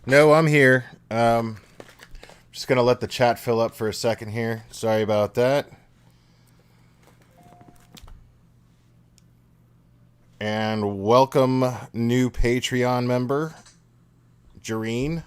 No, I'm here. Just gonna let the chat fill up for a second here. Sorry about that. And welcome, new Patreon member, Jareen.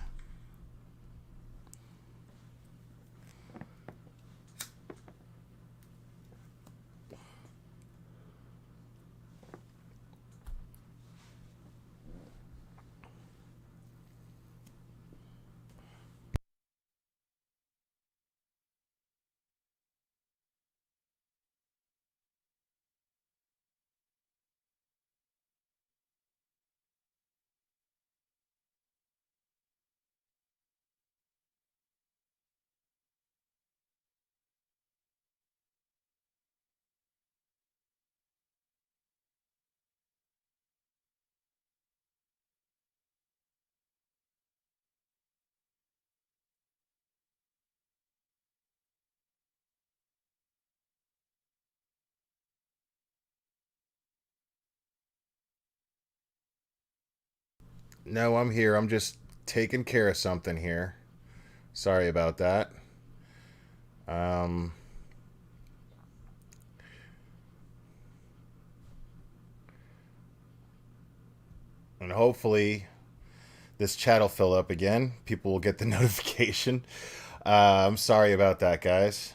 No, I'm here. I'm just taking care of something here. Sorry about that. Um, and hopefully this chat will fill up again. People will get the notification. I'm sorry about that, guys.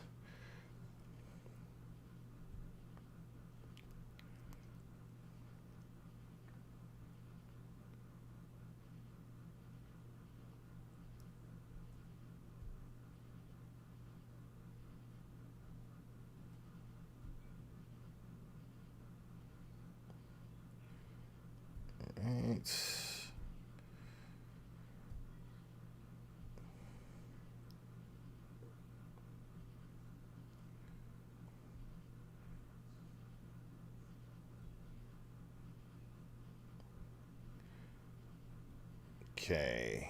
Right. Okay.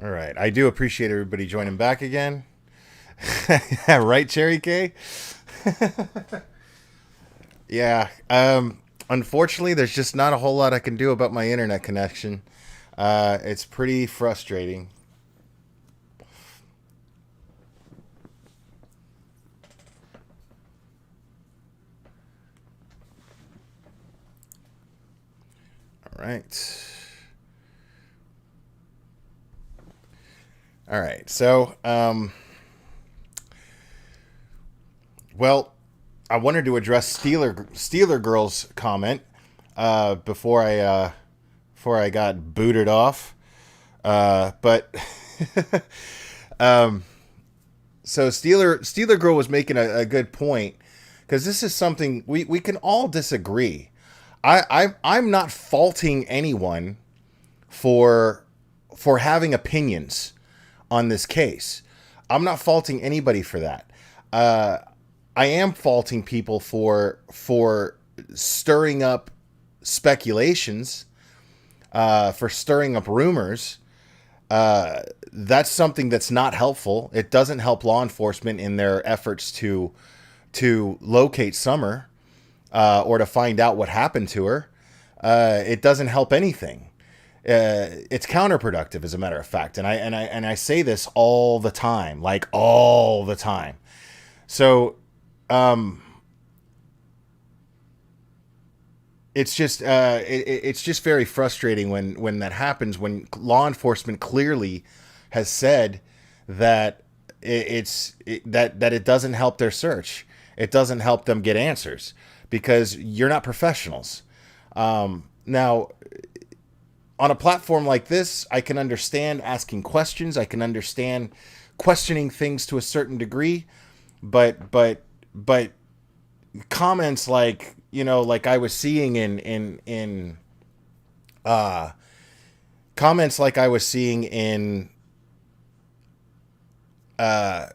All right. I do appreciate everybody joining back again. Right, Cherry K? Yeah. Unfortunately, there's just not a whole lot I can do about my internet connection. It's pretty frustrating. All right. All right. So, well, I wanted to address Steeler Girl's comment before I got booted off. But so Steeler Girl was making a good point because this is something we can all disagree. I'm not faulting anyone for having opinions on this case. I'm not faulting anybody for that. I am faulting people for stirring up speculations, for stirring up rumors. That's something that's not helpful. It doesn't help law enforcement in their efforts to locate Summer, or to find out what happened to her. It doesn't help anything. It's counterproductive, as a matter of fact. And I say this all the time, like all the time. So, um, it's just very frustrating when that happens, when law enforcement clearly has said that that it doesn't help their search. It doesn't help them get answers because you're not professionals. Now, on a platform like this, I can understand asking questions. I can understand questioning things to a certain degree, but comments like, like I was seeing in uh comments like I was seeing in uh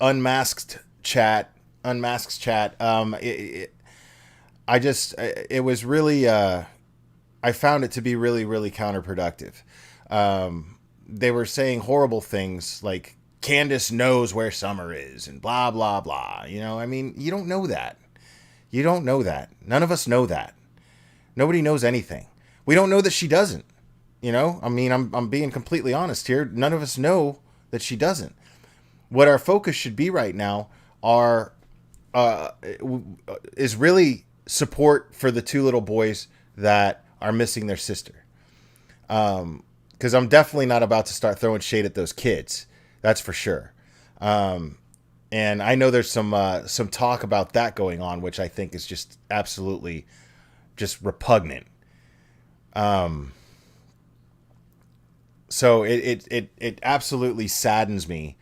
unmasked chat unmasked chat. I just it was really I found it to be really, really counterproductive. They were saying horrible things, like Candace knows where Summer is and blah, blah, blah. You know, I mean, you don't know that. You don't know that. None of us know that. Nobody knows anything. We don't know that she doesn't. You know, I mean, I'm being completely honest here. None of us know that she doesn't. What our focus should be right now are is really support for the two little boys that are missing their sister. Because I'm definitely not about to start throwing shade at those kids. That's for sure. And I know there's some talk about that going on, which I think is just absolutely just repugnant. So it absolutely saddens me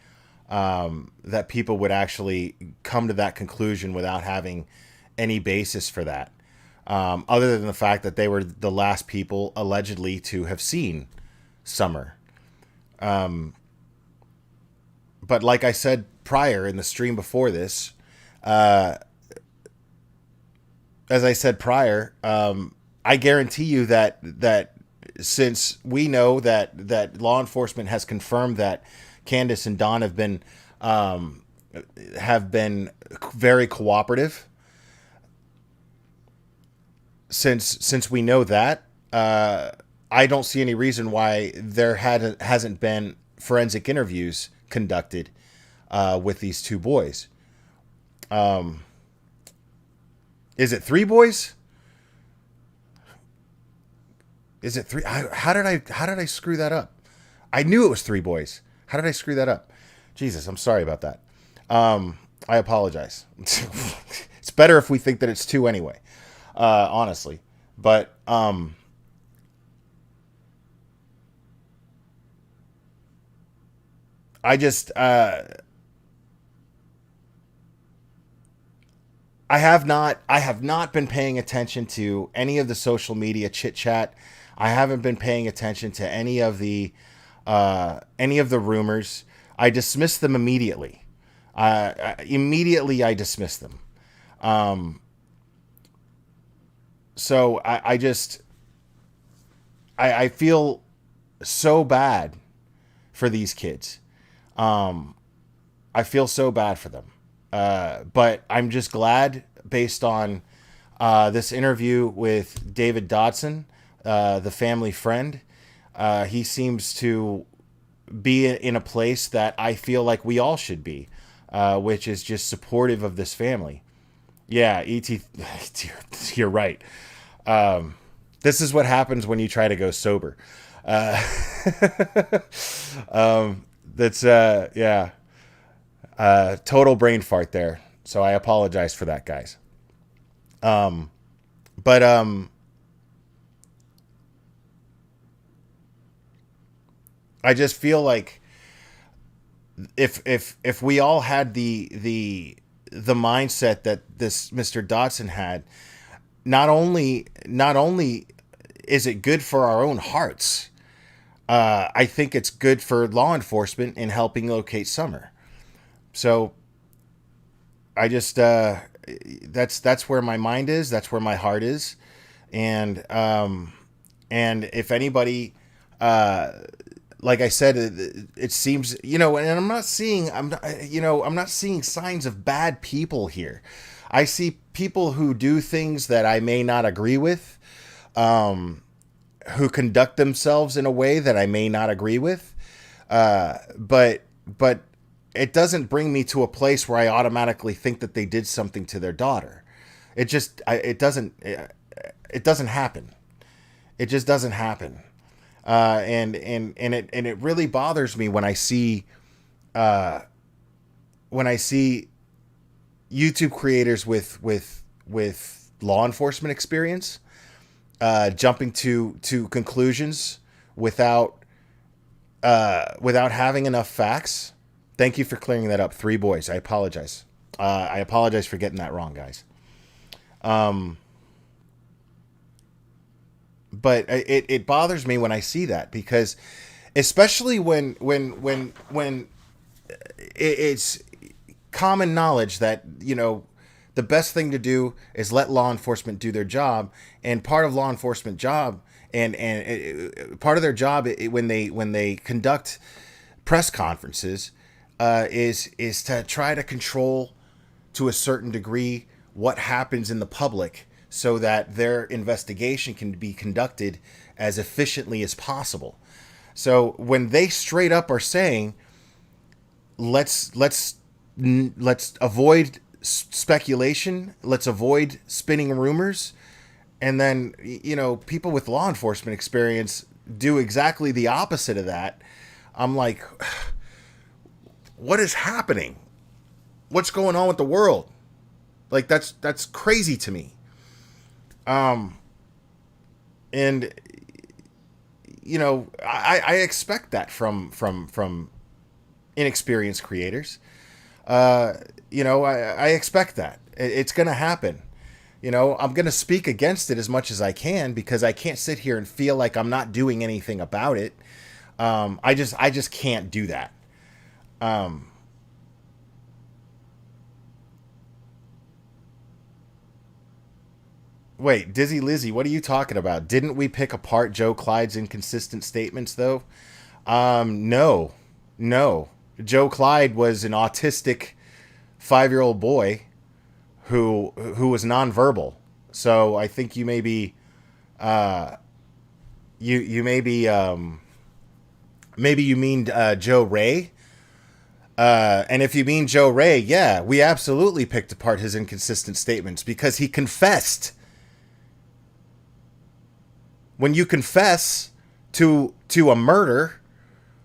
that people would actually come to that conclusion without having any basis for that, other than the fact that they were the last people allegedly to have seen Summer. But like I said prior in the stream before this, as I said prior, I guarantee you that since we know that law enforcement has confirmed that Candace and Don have been very cooperative. Since we know that, I don't see any reason why there hasn't been forensic interviews conducted with these two boys. Is it three boys? Is it three? How did I screw that up? I knew it was three boys. How did I screw that up? Jesus, I'm sorry about that. I apologize. It's better if we think that it's two anyway, honestly. But I just I have not been paying attention to any of the social media chit chat. I haven't been paying attention to any of the rumors. I dismissed them immediately. Immediately I dismissed them. So I feel so bad for these kids. I feel so bad for them. But I'm just glad, based on this interview with David Dodson, the family friend. He seems to be in a place that I feel like we all should be, which is just supportive of this family. Yeah, E.T., you're right. This is what happens when you try to go sober. Yeah. Total brain fart there. So I apologize for that, guys. But I just feel like if we all had the mindset that this Mr. Dodson had, not only is it good for our own hearts, I think it's good for law enforcement in helping locate Summer. So I just that's where my mind is, that's where my heart is, and if anybody, like I said, it seems, and I'm not seeing signs of bad people here. I see people who do things that I may not agree with, who conduct themselves in a way that I may not agree with, but it doesn't bring me to a place where I automatically think that they did something to their daughter. It doesn't happen. It just doesn't happen. And it really bothers me when I see YouTube creators with law enforcement experience jumping to conclusions without having enough facts. Thank you for clearing that up. Three boys. I apologize. I apologize for getting that wrong, guys. But it bothers me when I see that, because especially when it's common knowledge that, the best thing to do is let law enforcement do their job, and part of law enforcement job and part of their job when they conduct press conferences is to try to control to a certain degree what happens in the public so that their investigation can be conducted as efficiently as possible. So when they straight up are saying, let's avoid speculation, let's avoid spinning rumors, and then people with law enforcement experience do exactly the opposite of that. I'm like, what is happening? What's going on with the world? Like that's crazy to me. And I expect that from inexperienced creators. I expect that it's going to happen. I'm going to speak against it as much as I can because I can't sit here and feel like I'm not doing anything about it. I just can't do that. Wait, Dizzy Lizzy, what are you talking about? Didn't we pick apart Joe Clyde's inconsistent statements, though? No. No. Joe Clyde was an autistic 5-year-old boy who was nonverbal. So I think you may be you may be maybe you mean Joe Ray. And if you mean Joe Ray, yeah, we absolutely picked apart his inconsistent statements because he confessed. When you confess to a murder,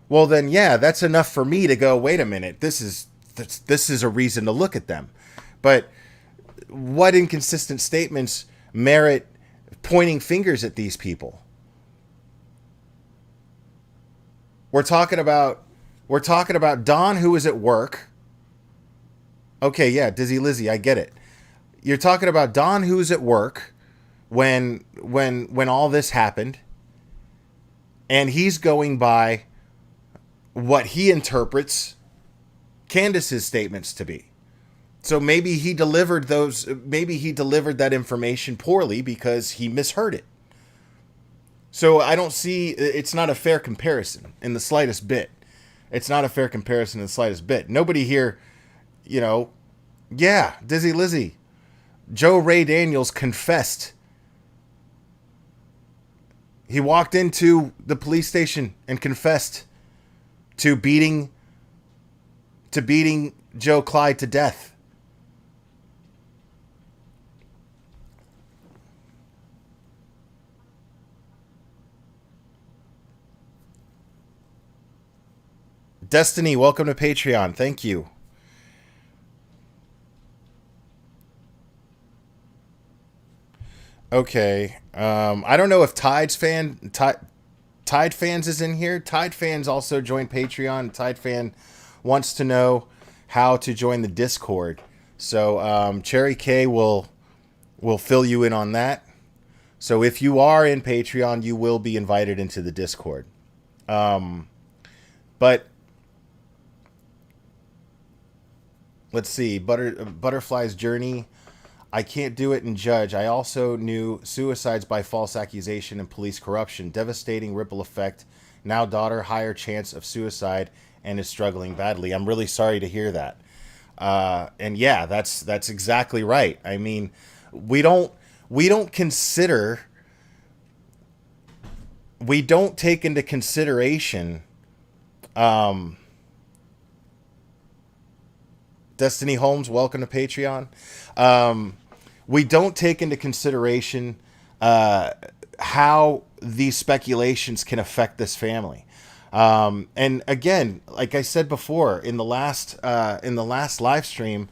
well then yeah, that's enough for me to go, wait a minute, this is a reason to look at them. But what inconsistent statements merit pointing fingers at these people? We're talking about Don, who was at work. Okay, yeah, Dizzy Lizzy, I get it. You're talking about Don, who's at work when all this happened, and he's going by what he interprets Candace's statements to be. So maybe he delivered that information poorly because he misheard it. So I don't see, it's not a fair comparison in the slightest bit. It's not a fair comparison in the slightest bit. Nobody here, yeah, Dizzy Lizzy, Joe Ray Daniels confessed. He walked into the police station and confessed to beating Joe Clyde to death. Destiny, welcome to Patreon. Thank you. Okay. I don't know if Tide Fans is in here. Tide Fans also joined Patreon. Tide Fan wants to know how to join the Discord. So Cherry K will fill you in on that. So if you are in Patreon, you will be invited into the Discord. But let's see. Butterfly's Journey. I can't do it and judge. I also knew suicides by false accusation and police corruption. Devastating ripple effect. Now daughter, higher chance of suicide and is struggling badly. I'm really sorry to hear that. And yeah, that's exactly right. I mean, we don't take into consideration Destiny Holmes, welcome to Patreon. We don't take into consideration how these speculations can affect this family. And again, like I said before, in the last live stream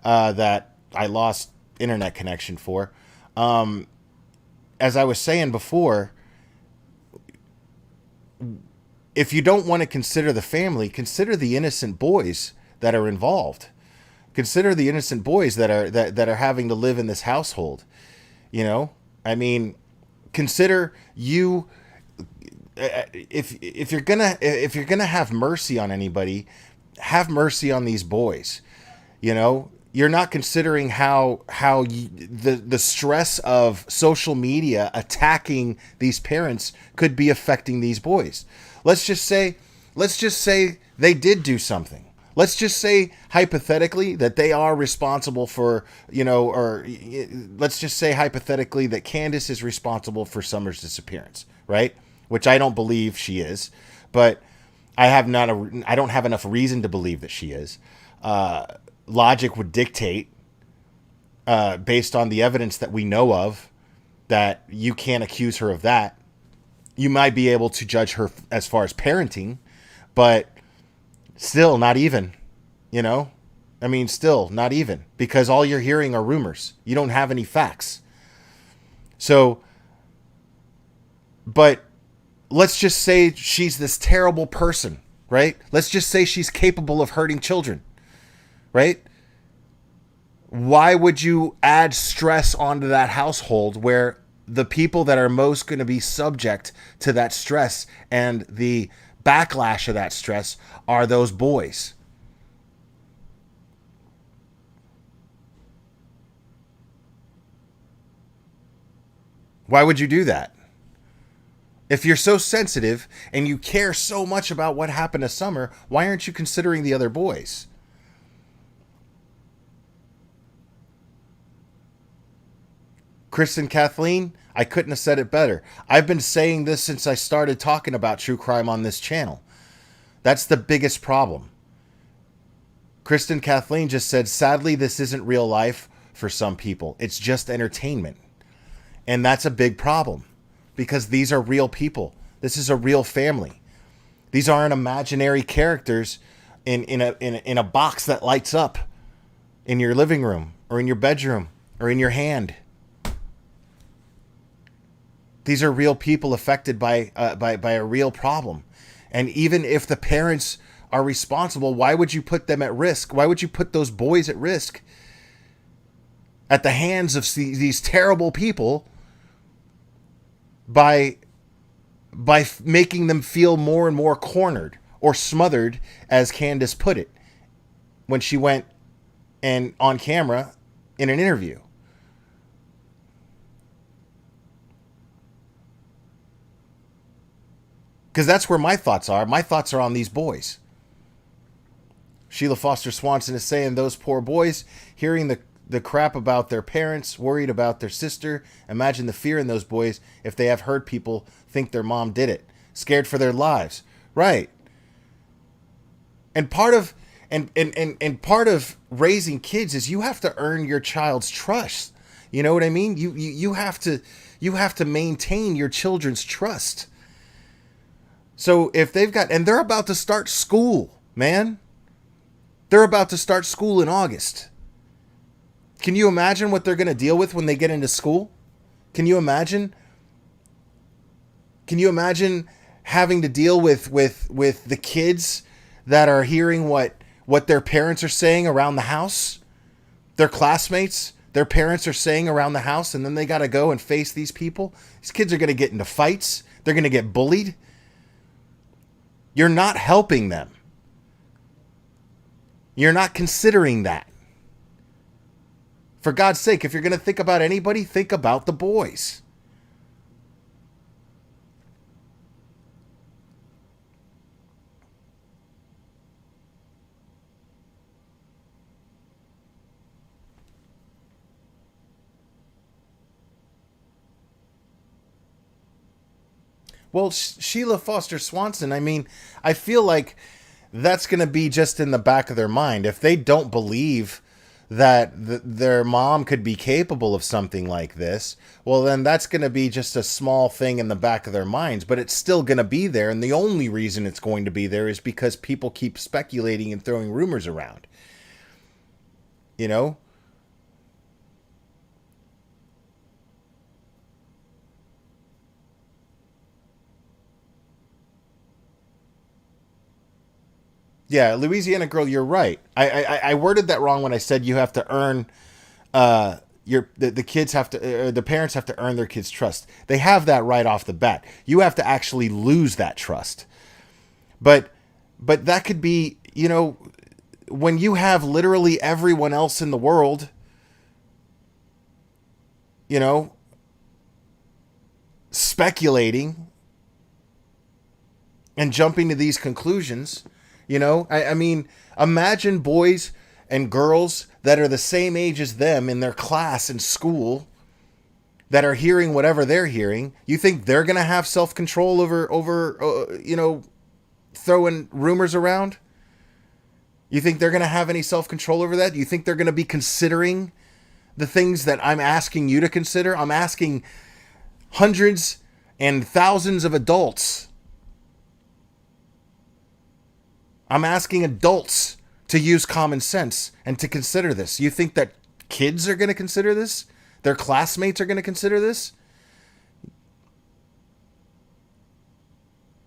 that I lost internet connection for, as I was saying before, if you don't want to consider the family, consider the innocent boys that are involved. Consider the innocent boys that are having to live in this household. I mean, consider you. If you're gonna have mercy on anybody, have mercy on these boys. You're not considering how the stress of social media attacking these parents could be affecting these boys. Let's just say they did do something. let's just say hypothetically that they are responsible for, or let's just say hypothetically that Candace is responsible for Summer's disappearance, right? Which I don't believe she is, but I don't have enough reason to believe that she is. Logic would dictate, based on the evidence that we know of, that you can't accuse her of that. You might be able to judge her as far as parenting, but still not even, still not even, because all you're hearing are rumors. You don't have any facts. So, but let's just say she's this terrible person, right? Let's just say she's capable of hurting children, right? Why would you add stress onto that household where the people that are most going to be subject to that stress and the backlash of that stress are those boys? Why would you do that? If you're so sensitive and you care so much about what happened to Summer, why aren't you considering the other boys? Chris and Kathleen, I couldn't have said it better. I've been saying this since I started talking about true crime on this channel. That's the biggest problem. Kristen Kathleen just said, sadly, this isn't real life for some people. It's just entertainment. And that's a big problem because these are real people. This is a real family. These aren't imaginary characters in a box that lights up in your living room or in your bedroom or in your hand. These are real people affected by a real problem. And even if the parents are responsible, why would you put them at risk? Why would you put those boys at risk at the hands of these terrible people by making them feel more and more cornered or smothered, as Candace put it when she went and on camera in an interview? Because that's where my thoughts are. My thoughts are on these boys. Sheila Foster Swanson is saying those poor boys hearing the crap about their parents, worried about their sister. Imagine the fear in those boys if they have heard people think their mom did it. Scared for their lives. Right. And part of part of raising kids is you have to earn your child's trust. You know what I mean? You have to maintain your children's trust. So if they've got, and they're about to start school, man. They're about to start school in August. Can you imagine what they're going to deal with when they get into school? Can you imagine? Can you imagine having to deal with the kids that are hearing what their parents are saying around the house? Their classmates, their parents are saying around the house, and then they got to go and face these people. These kids are going to get into fights. They're going to get bullied. You're not helping them. You're not considering that. For God's sake, if you're going to think about anybody, think about the boys. Well, Sheila Foster Swanson, I feel like that's going to be just in the back of their mind. If they don't believe that their mom could be capable of something like this, well, then that's going to be just a small thing in the back of their minds, but it's still going to be there. And the only reason it's going to be there is because people keep speculating and throwing rumors around. You know? Yeah, Louisiana girl, you're right. I worded that wrong when I said you have to earn the kids have to the parents have to earn their kids' trust. They have that right off the bat. You have to actually lose that trust. But that could be, when you have literally everyone else in the world, speculating and jumping to these conclusions, You know, I mean, imagine boys and girls that are the same age as them in their class in school that are hearing whatever they're hearing. You think they're going to have self-control over throwing rumors around? You think they're going to have any self-control over that? You think they're going to be considering the things that I'm asking you to consider? I'm asking hundreds and thousands of adults. I'm asking adults to use common sense and to consider this. You think that kids are going to consider this? Their classmates are going to consider this?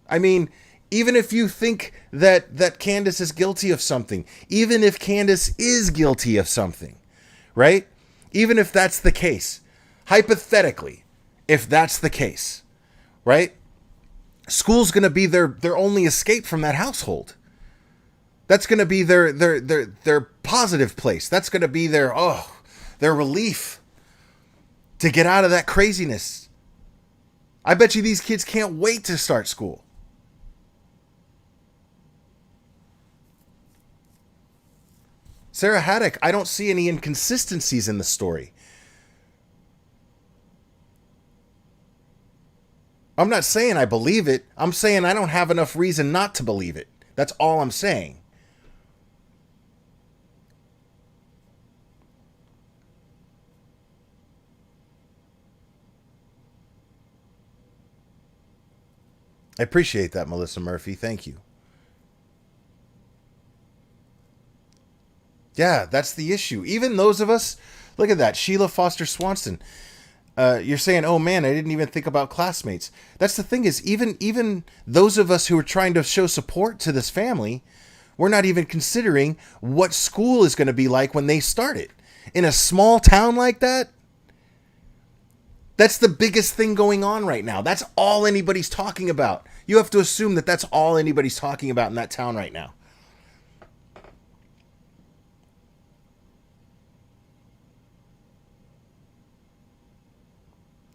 I mean, even if you think that Candace is guilty of something, even if Candace is guilty of something, right? Even if that's the case, hypothetically, if that's the case, right? School's going to be their only escape from that household. That's going to be their positive place. That's going to be their relief to get out of that craziness. I bet you these kids can't wait to start school. Sarah Haddock, I don't see any inconsistencies in the story. I'm not saying I believe it. I'm saying I don't have enough reason not to believe it. That's all I'm saying. I appreciate that, Melissa Murphy. Thank you. Yeah, that's the issue. Even those of us, look at that, Sheila Foster Swanson. You're saying, oh man, I didn't even think about classmates. That's the thing is, even those of us who are trying to show support to this family, we're not even considering what school is going to be like when they start it. In a small town like that, that's the biggest thing going on right now. That's all anybody's talking about. You have to assume that that's all anybody's talking about in that town right now.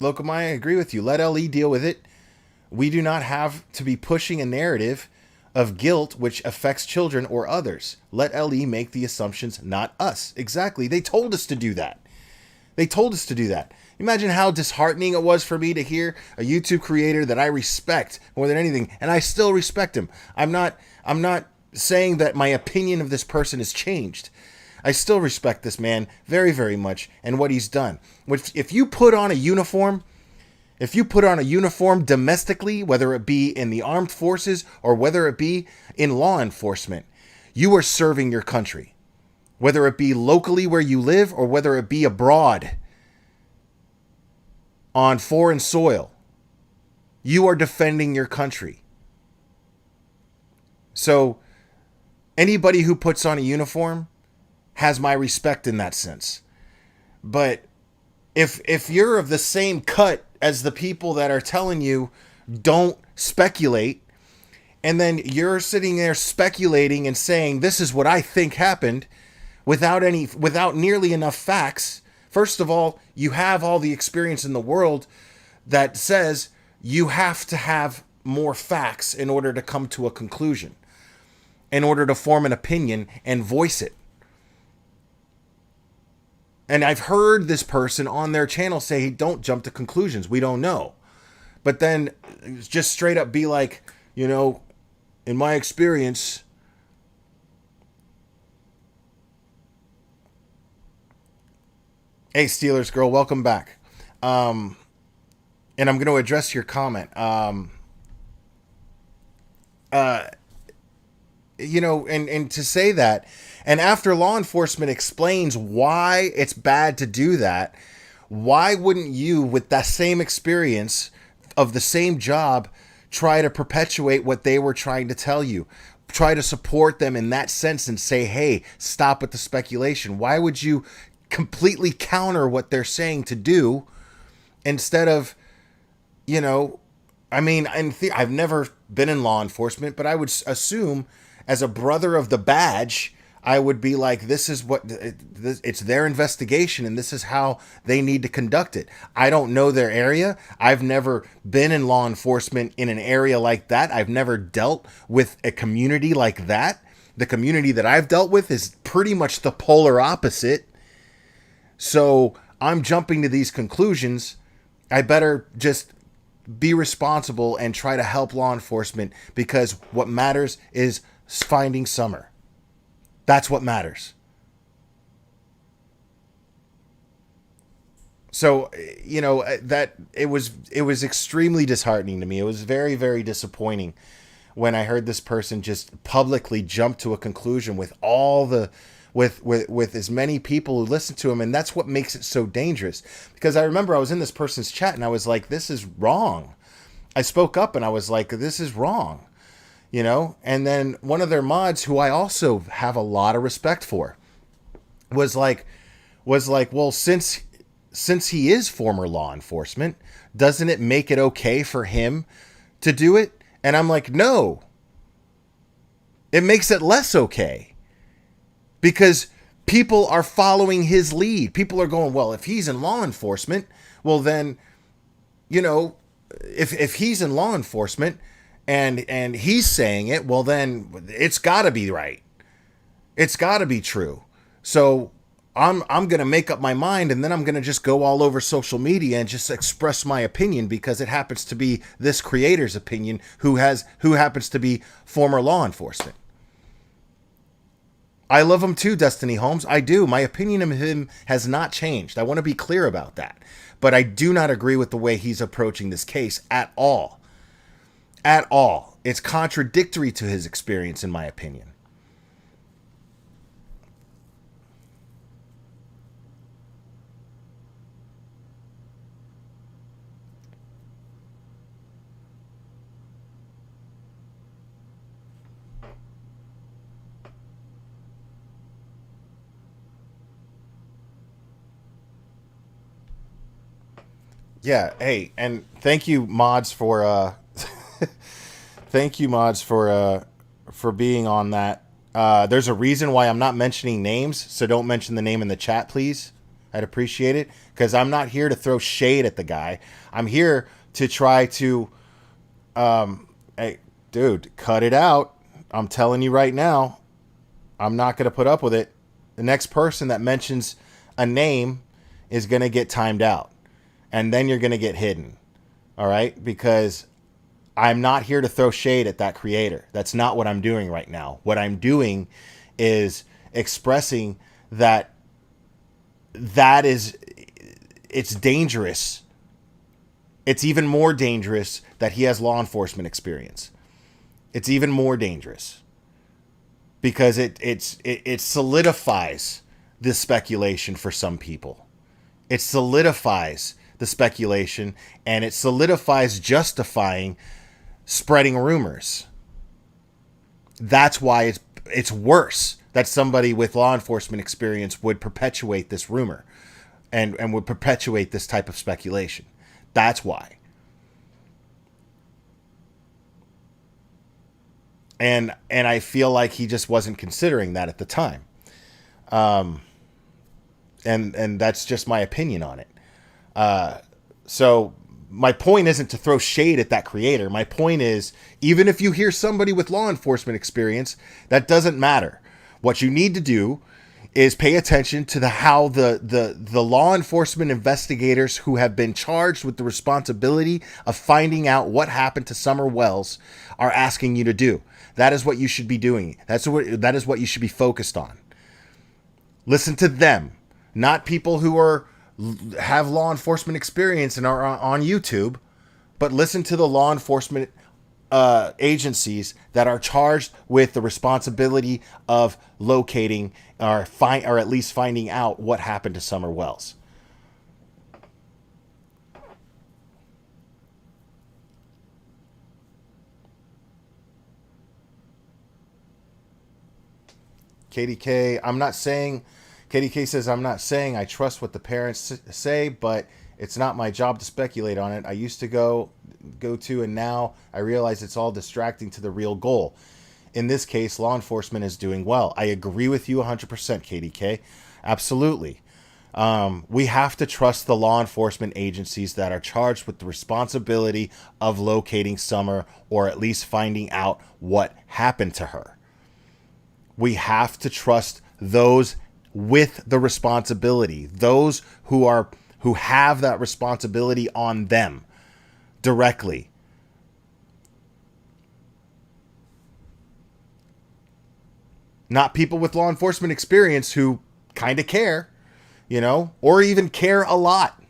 Locomai, I agree with you. Let LE deal with it. We do not have to be pushing a narrative of guilt which affects children or others. Let LE make the assumptions, not us. Exactly. They told us to do that. They told us to do that. Imagine how disheartening it was for me to hear a YouTube creator that I respect more than anything, and I still respect him. I'm not saying that my opinion of this person has changed. I still respect this man very, very much and what he's done. If you put on a uniform, domestically, whether it be in the armed forces or whether it be in law enforcement, you are serving your country. Whether it be locally where you live or whether it be abroad on foreign soil, you are defending your country. So anybody who puts on a uniform has my respect in that sense. But if you're of the same cut as the people that are telling you don't speculate, and then you're sitting there speculating and saying this is what I think happened without nearly enough facts. First of all, you have all the experience in the world that says you have to have more facts in order to come to a conclusion, in order to form an opinion and voice it. And I've heard this person on their channel say, hey, don't jump to conclusions. We don't know. But then just straight up be like, in my experience, hey, Steelers girl, welcome back. And I'm going to address your comment. And to say that, and after law enforcement explains why it's bad to do that, why wouldn't you, with that same experience of the same job, try to perpetuate what they were trying to tell you? Try to support them in that sense and say, hey, stop with the speculation. Why would you completely counter what they're saying to do instead of, I've never been in law enforcement, but I would assume as a brother of the badge, I would be like, this is what it's their investigation and this is how they need to conduct it. I don't know their area. I've never been in law enforcement in an area like that. I've never dealt with a community like that. The community that I've dealt with is pretty much the polar opposite. So I'm jumping to these conclusions. I better just be responsible and try to help law enforcement, because what matters is finding Summer. That's what matters. So, that it was extremely disheartening to me. It was very, very disappointing when I heard this person just publicly jump to a conclusion with all the with as many people who listen to him. And that's what makes it so dangerous, because I remember I was in this person's chat and I was like, this is wrong. I spoke up and I was like, this is wrong. And then one of their mods, who I also have a lot of respect for, was like, well, since he is former law enforcement, doesn't it make it okay for him to do it? And I'm like, no, it makes it less okay, because people are following his lead. People are going, well, if he's in law enforcement, well, then, if he's in law enforcement, and he's saying it, well, then it's got to be right. It's got to be true. So I'm going to make up my mind, and then I'm going to just go all over social media and just express my opinion, because it happens to be this creator's opinion who happens to be former law enforcement. I love him too, Destiny Holmes. I do. My opinion of him has not changed. I want to be clear about that. But I do not agree with the way he's approaching this case at all. At all. It's contradictory to his experience, in my opinion. Yeah, hey, and thank you mods for thank you mods for being on that. There's a reason why I'm not mentioning names, so don't mention the name in the chat, please. I'd appreciate it, because I'm not here to throw shade at the guy. I'm here to try to hey, dude, cut it out. I'm telling you right now, I'm not going to put up with it. The next person that mentions a name is going to get timed out. And then you're going to get hidden. All right? Because I'm not here to throw shade at that creator. That's not what I'm doing right now. What I'm doing is expressing that it's dangerous. It's even more dangerous that he has law enforcement experience. It's even more dangerous, because it solidifies this speculation for some people. It solidifies the speculation, and it solidifies justifying spreading rumors. That's why it's worse that somebody with law enforcement experience would perpetuate this rumor and would perpetuate this type of speculation. That's why. And I feel like he just wasn't considering that at the time. And that's just my opinion on it. So my point isn't to throw shade at that creator. My point is, even if you hear somebody with law enforcement experience, that doesn't matter. What you need to do is pay attention to how the law enforcement investigators who have been charged with the responsibility of finding out what happened to Summer Wells are asking you to do. That is what you should be doing. That is what you should be focused on. Listen to them, not people who have law enforcement experience and are on YouTube, but listen to the law enforcement agencies that are charged with the responsibility of locating or at least finding out what happened to Summer Wells. KDK says, I'm not saying I trust what the parents say, but it's not my job to speculate on it. I used to go to, and now I realize it's all distracting to the real goal. in this case, law enforcement is doing well. I agree with you 100%, KDK. Absolutely. We have to trust the law enforcement agencies that are charged with the responsibility of locating Summer, or at least finding out what happened to her. We have to trust those with the responsibility, those who have that responsibility on them directly. Not people with law enforcement experience who kind of care, or even care a lot.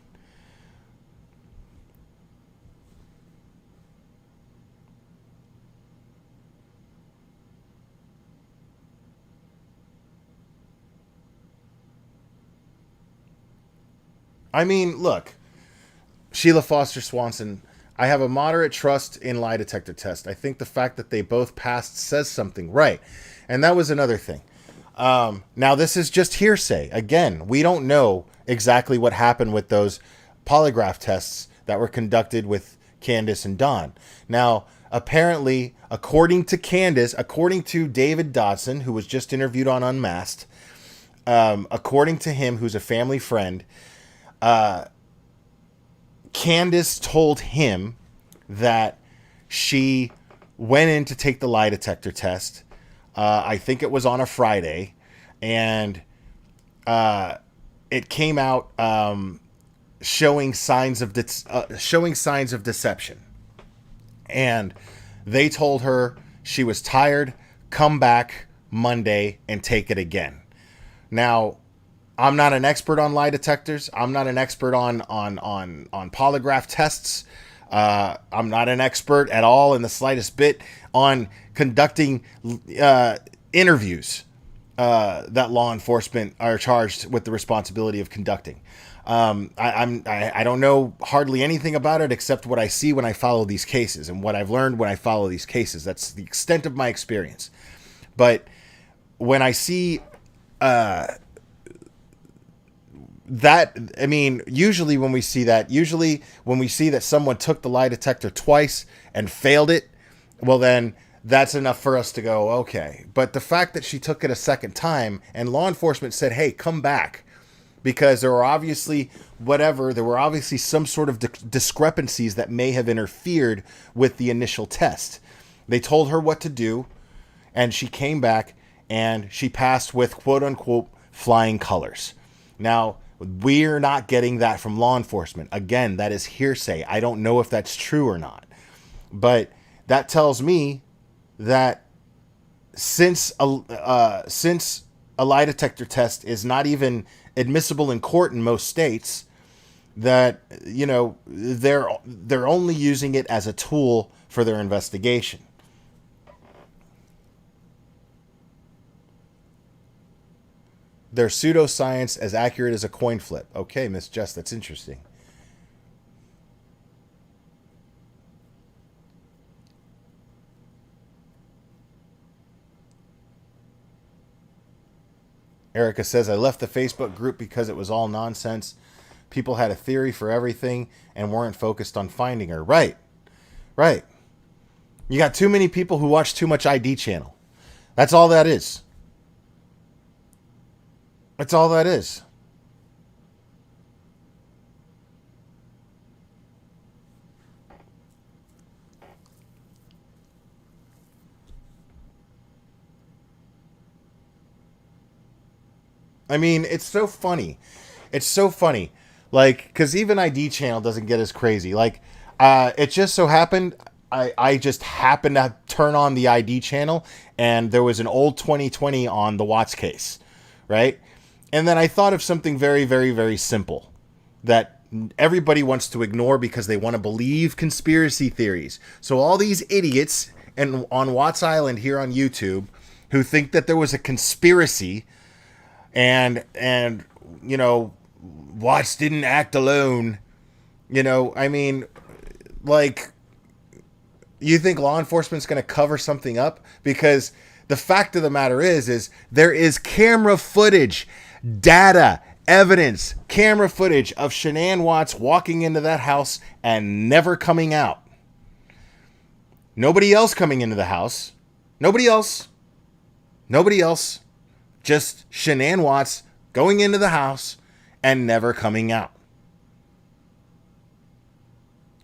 I mean, look, Sheila Foster Swanson, I have a moderate trust in lie detector test. I think the fact that they both passed says something, right? And that was another thing. Now, this is just hearsay. Again, we don't know exactly what happened with those polygraph tests that were conducted with Candace and Don. Now, apparently, according to David Dodson, who was just interviewed on Unmasked, according to him, who's a family friend, Candace told him that she went in to take the lie detector test. I think it was on a Friday, and it came out showing signs of deception. And they told her she was tired, come back Monday and take it again. Now, I'm not an expert on lie detectors. I'm not an expert on polygraph tests. I'm not an expert at all in the slightest bit on conducting interviews that law enforcement are charged with the responsibility of conducting. I don't know hardly anything about it except what I see when I follow these cases and what I've learned when I follow these cases. That's the extent of my experience. But when I see usually when we see that someone took the lie detector twice and failed it, well then that's enough for us to go, okay. But the fact that she took it a second time and law enforcement said, hey, come back, because there were obviously some sort of discrepancies that may have interfered with the initial test. They told her what to do, and she came back and she passed with quote unquote flying colors. Now, we're not getting that from law enforcement. Again, that is hearsay. I don't know if that's true or not. But that tells me that since a lie detector test is not even admissible in court in most states, that they're only using it as a tool for their investigation. Their pseudoscience as accurate as a coin flip. Okay, Miss Jess, that's interesting. Erica says, I left the Facebook group because it was all nonsense. People had a theory for everything and weren't focused on finding her. Right. You got too many people who watch too much ID channel. That's all that is. That's all that is. I mean, it's so funny. It's so funny. Like, because even ID channel doesn't get as crazy. Like, it just so happened, I just happened to turn on the ID channel, and there was an old 2020 on the Watts case, right? And then I thought of something very, very, very simple that everybody wants to ignore because they want to believe conspiracy theories. So all these idiots on Watts Island here on YouTube who think that there was a conspiracy and Watts didn't act alone. I mean, like, you think law enforcement's going to cover something up? Because the fact of the matter is there is camera footage, data, evidence, camera footage of Shanann Watts walking into that house and never coming out. Nobody else coming into the house. Nobody else. Nobody else. Just Shanann Watts going into the house and never coming out.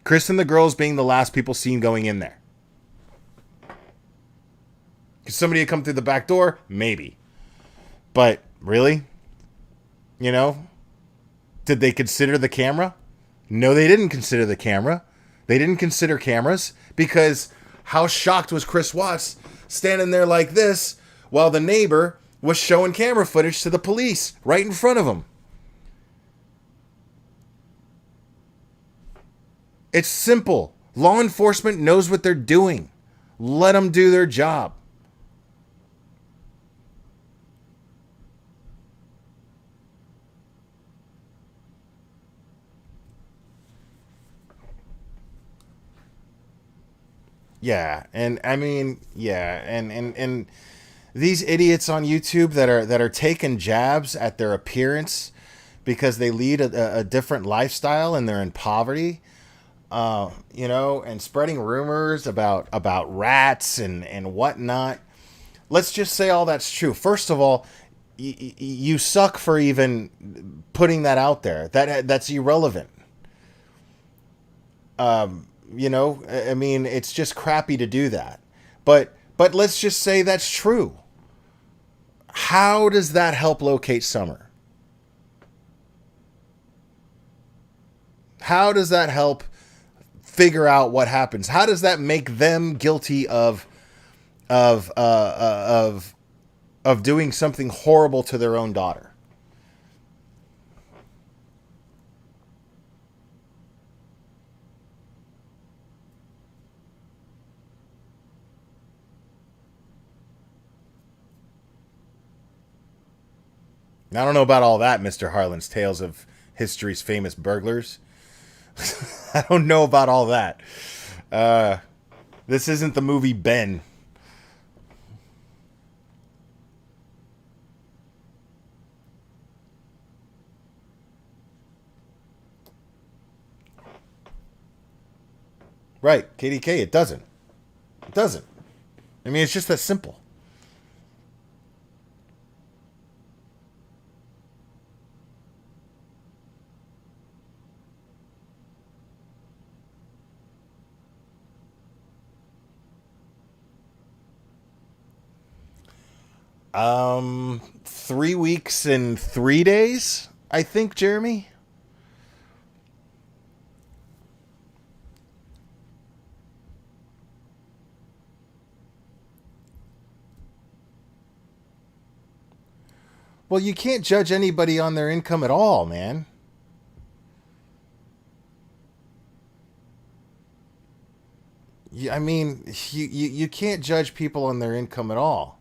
Chris and the girls being the last people seen going in there. Could somebody have come through the back door? Maybe. But really? You know? Did they consider the camera? No, they didn't consider the camera. They didn't consider cameras because how shocked was Chris Watts standing there like this while the neighbor was showing camera footage to the police right in front of him. It's simple. Law enforcement knows what they're doing. Let them do their job. Yeah, and I mean, yeah, and these idiots on YouTube that are taking jabs at their appearance because they lead a different lifestyle and they're in poverty, and spreading rumors about rats and whatnot. Let's just say all that's true. First of all, you suck for even putting that out there. That's irrelevant. I mean, it's just crappy to do that. But let's just say that's true. How does that help locate Summer? How does that help figure out what happens? How does that make them guilty of doing something horrible to their own daughter? I don't know about all that, Mr. Harlan's Tales of History's Famous Burglars. I don't know about all that. This isn't the movie Ben. Right, KDK, it doesn't. It doesn't. I mean, it's just that simple. 3 weeks and 3 days, I think, Jeremy. Well, you can't judge anybody on their income at all, man. I mean, you can't judge people on their income at all.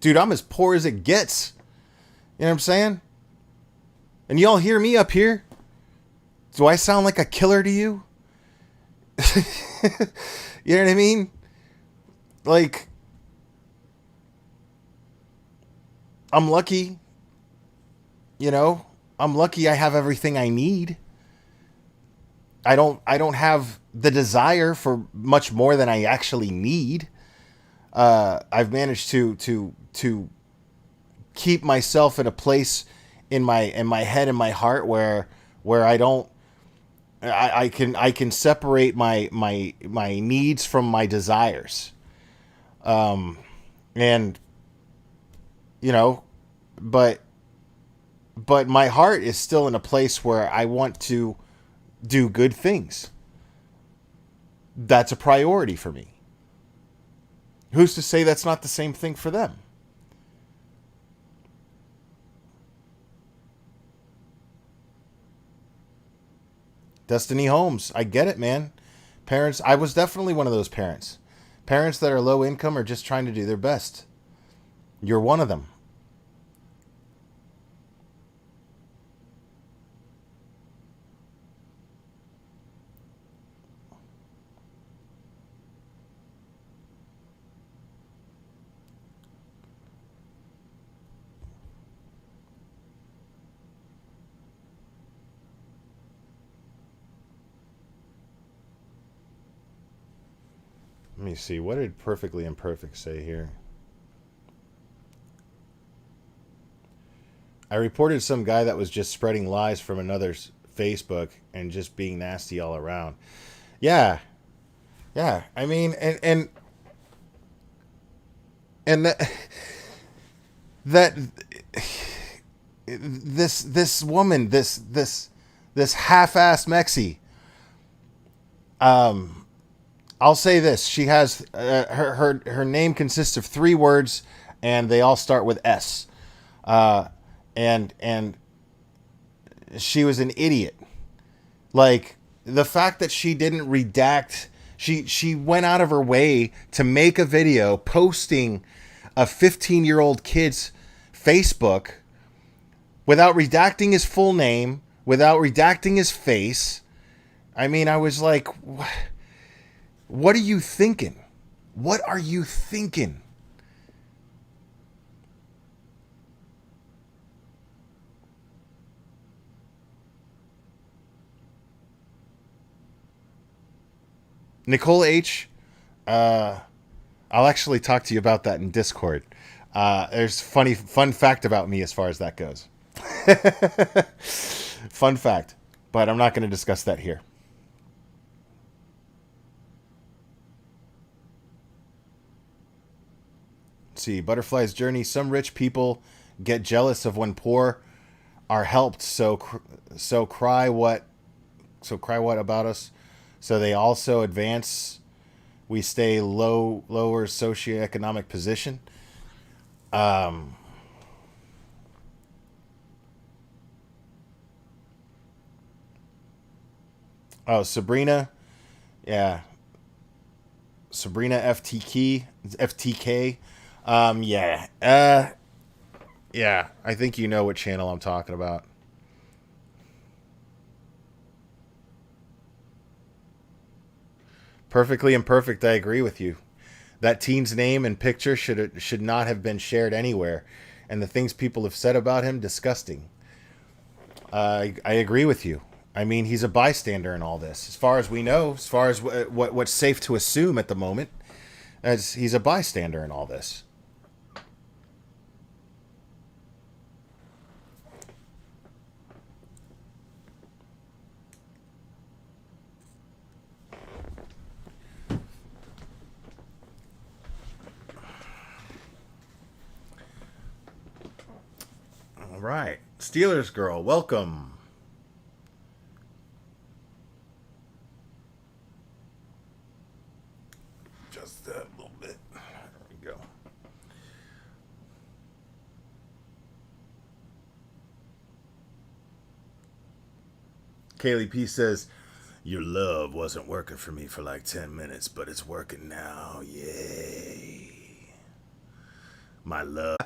Dude, I'm as poor as it gets. You know what I'm saying? And y'all hear me up here? Do I sound like a killer to you? You know what I mean? Like, I'm lucky. You know, I'm lucky I have everything I need. I don't have the desire for much more than I actually need. I've managed to keep myself in a place in my head and my heart where I don't I can separate my needs from my desires. And you know, but my heart is still in a place where I want to do good things. That's a priority for me. Who's to say that's not the same thing for them? Destiny Holmes, I get it, man. Parents, I was definitely one of those parents. Parents that are low income are just trying to do their best. You're one of them. Let me see. What did Perfectly Imperfect say here? I reported some guy that was just spreading lies from another's Facebook and just being nasty all around. Yeah. Yeah. I mean, and that this woman, this half-ass Mexi, I'll say this: she has her name consists of 3 words, and they all start with S. And she was an idiot. Like, the fact that she didn't redact, she went out of her way to make a video posting a 15-year-old kid's Facebook without redacting his full name, without redacting his face. I mean, I was like, what are you thinking? What are you thinking? Nicole H., I'll actually talk to you about that in Discord. There's fun fact about me as far as that goes. Fun fact, but I'm not going to discuss that here. Let's see, Butterfly's Journey. Some rich people get jealous of when poor are helped. So cry what? So cry what about us? So they also advance. We stay lower socioeconomic position. Um, oh, Sabrina. Yeah. Sabrina FTK. Yeah. Yeah. I think you know what channel I'm talking about. Perfectly Imperfect. I agree with you. That teen's name and picture should not have been shared anywhere, and the things people have said about him, disgusting. I agree with you. I mean, he's a bystander in all this, as far as we know, as far as what's safe to assume at the moment, as he's a bystander in all this. All right, Steelers girl, welcome. Just a little bit. There we go. Kaylee P says, "Your love wasn't working for me for like 10 minutes, but it's working now. Yay. My love."